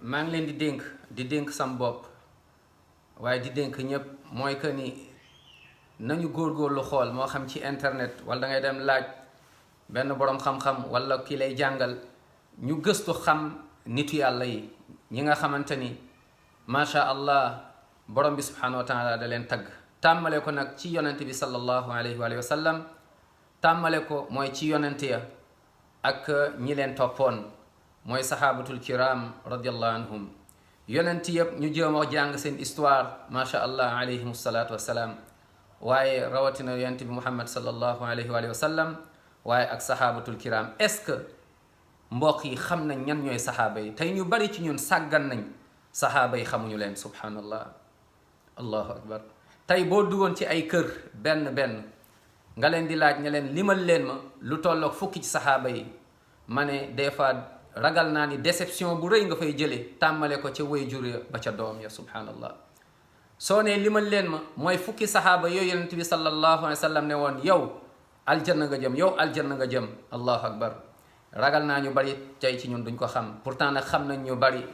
maa ngi leen di dénk sam bopp waaye di dénk ñëpp mooy que ni nañu góorgóorlu xool moo xam ci internet wala da ngay dem laaj benn boroom xam-xam wala ki lay jàngal ñu gëstu xam nitu yàlla yi ñi nga xamante ni macha allah borom bi subhanahu wa taala da leen tagg tàmmale ko nag ci yonente bi sallallahu alayhi wa sallam tàmmale ko mooy ci yonente ya ak ñi leen toppoon mooy sahabatul kiram radiallahu anhum yonent yëpp ñu jéem a jàng seen histoire macha allah alayhim salaatu wassalaam waaye rawatina yonent bi Mouhammad sallallahu alayhi wa sallam waaye ak sahabatul kiram est-ce que mbokk yi xam nañ ñan ñooy sahaaba yi tey ñu bari ci ñun sàggan nañ sahaaba yi xamuñu leen subhanallah allahu akbar tey boo duggoon ci ay kër benn nga leen di laaj ne leen limal leen ma lu tolloog fukki ci sahaaba yi ma ne des fois ragal naa ni déception bu rëy nga fay jëlee tàmmale ko ca waajur ya ba ca doom ya subhanallah soo ne limal leen ma mooy fukki sahaaba yooyu yonent bi sallallahu alayhi wa sallam ne woon yow aljanna nga jëm yow aljanna nga jëm allahu akbar ragal naa ñu bari tey ci ñun duñ ko xam pourtant nag xam nañ ñu bari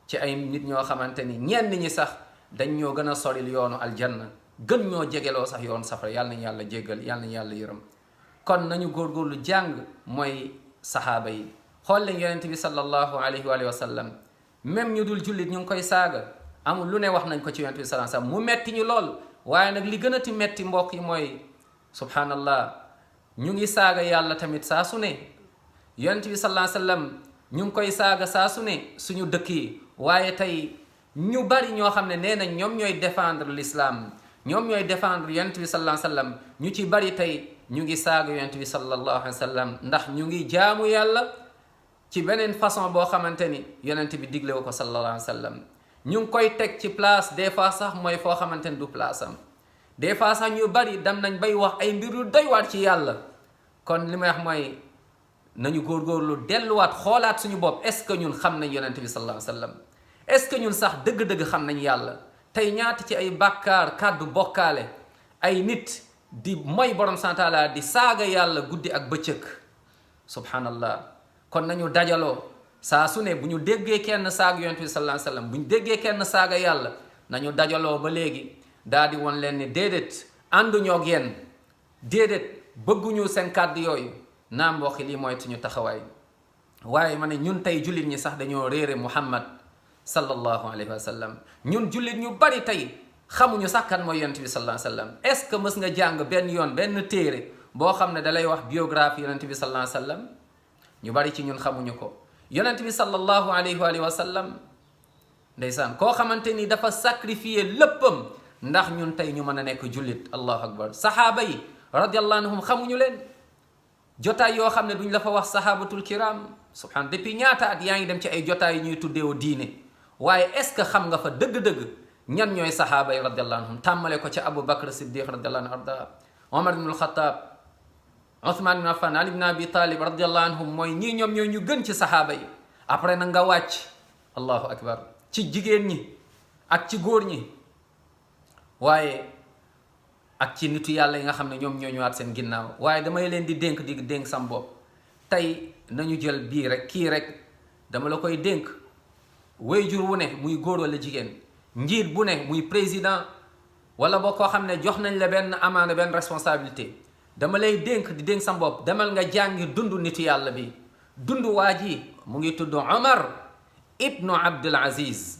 ci ay nit ñoo xamante ni ñenn ñi sax dañ ñoo gën a soril yoonu aljanna gën ñoo jegeloo sax yoonu safara yàlla nañu yàlla jéggal yàlla nañu yàlla yërëm kon nañu góorgóorlu jàng mooy sahaaba yi xool leen yonent bi sallallahu alayhi wa sallam même ñu dul jullit ñu ngi koy saaga amul lu ne wax nañ ko ci yonent bi sallallahu alayhi wa sallam mu metti ñu lool waaye nag li gën a ti metti mbokk yi mooy subhanallah ñu ngi saaga yàlla tamit saa su ne yonent bi sallallahu alayhi wa sallam ñu ngi koy saaga saa su ne suñu dëkk yi waaye tey ñu bari ñoo xam ne nee nañ ñoom ñooy défendre l'islam ñoom ñooy défendre yonent bi sallallahu alayhi wa sallam ñu ci bari tey ñu ngi saaga yonent bi sallallahu alayhi wa sallam ndax ñu ngi jaamu yàlla ci beneen façon boo xamante ni yonent bi digle wu ko sallallahu alayhi wa sallam ñu ngi koy teg ci place des fois sax mooy foo xamante ni du place am des fois sax ñu bari dem nañ bay wax ay mbir yu doy waat ci yàlla kon li may wax mooy nañu góorgóorlu delluwaat xoolaat suñu bopp est-ce que ñun xam nañ yonent bi sallallahu alayhi wa sallam est-ce que ñun sax dëgg-dëgg xam nañ yàlla tey ñaata ci ay bàkkaar kàddu bokkaale ay nit di mooy borom santaala di saaga yàlla guddi ak bëccëg subhanallah kon nañu dajaloo saa su ne bu ñu déggee kenn saaga yonent bi sallallahu alayhi wa sallam bu ñu déggee kenn saaga yàlla nañu dajaloo ba léegi daal di woon leen ni déedéet ànduñoo ak yéen déedéet bëgguñu seen kàddu yooyu naa mbokki lii mooy suñu taxawaay waaye ma ne ñun tey jullit ñi sax dañoo réere Muhammad sallallahu alayhi wa sallam ñun jullit ñu bari tey xamuñu sax kan mooy yonent bi sallallahu alayhi wa sallam est-ce que mës nga jàng benn yoon benn téere boo xam ne dalay wax biographie yonent bi sallallahu alayhi wa sallam ñu bari ci ñun xamuñu ko yonent bi sallallahu alayhi wa sallam ndeysaan koo xamante ni dafa sacrifier léppam ndax ñun tey ñu mën a nekk jullit allahu akbar sahaaba yi radiyallahu anhum xamuñu leen jotaay yoo xam ne duñ la fa wax sahabatul kiram subhan depuis ñaata at yaa ngi dem ci ay jotaay yu ñuy tuddeewu diine waaye est-ce que xam nga fa dëgg-dëgg ñan ñooy sahaaba yi radiyallahu anhum tàmmale ko ci Abu Bakr Siddiq radiyallahu anhu arda Omar ibn al-Khattab Othman ibn Affan Ali ibn Abi Talib radiyallahu anhum mooy ñii ñoom ñooy ñu gën ci sahaaba yi après nag nga wàcc allahu akbar ci jigéen ñi ak ci góor ñi waaye ak ci nitu yàlla yi nga xam ne ñoom ñoo ñëwaat seen ginnaaw waaye damay leen di dénk sam bopp tey nañu jël bii rek kii rek dama la koy dénk waajur wu ne muy góor wala jigéen njiit bu ne muy président wala boo koo xam ne jox nañ la benn amaana benn responsabilité dama lay di dénk sam bopp demal nga jàngi dund nitu yàlla bi dund waa ji mu ngi tudd Omar ibnu Abdul Aziz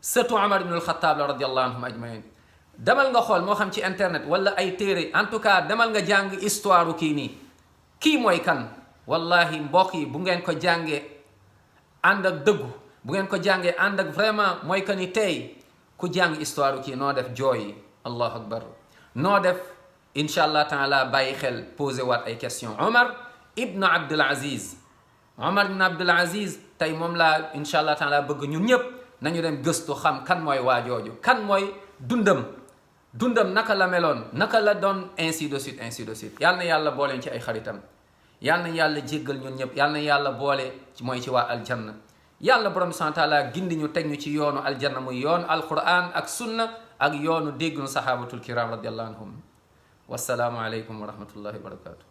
sëtu Omar ibnu al-Khattab la radiyallahu anhum ajmain demal nga xool moo xam ci internet wala ay téere en tout cas demal nga jàng histoire kii nii kii mooy kan wallahi mbokk yi bu ngeen ko jàngee ànd ak dëggu bu ngeen ko jàngee ànd ak vraiment mooy que ni tey ku jàng histoire kii noo def jooy allahu akbar noo def incha allah taala bàyyi xel posé waat ay question Omar ibn Abdul Aziz Omar ibn Abdul Aziz tey moom laa incha allah taala bëgg ñun ñëpp nañu dem gëstu xam kan mooy waajooju kan mooy dundam naka la meloon naka la doon ainsi de suite yal na yàlla booleen ci ay xaritam yal na yàlla jéggal ñun ñëpp yal na yàlla boole ci mooy ci waa aljanna yàlla borom subhanahu wa taala gindi ñu teg ñu ci yoonu aljanna muy yoonu alquran ak sunna ak yoonu déggunu sahabatul kiram radiallahu anhum wassalaamu aleykum wa rahmatullahi wa barakatuh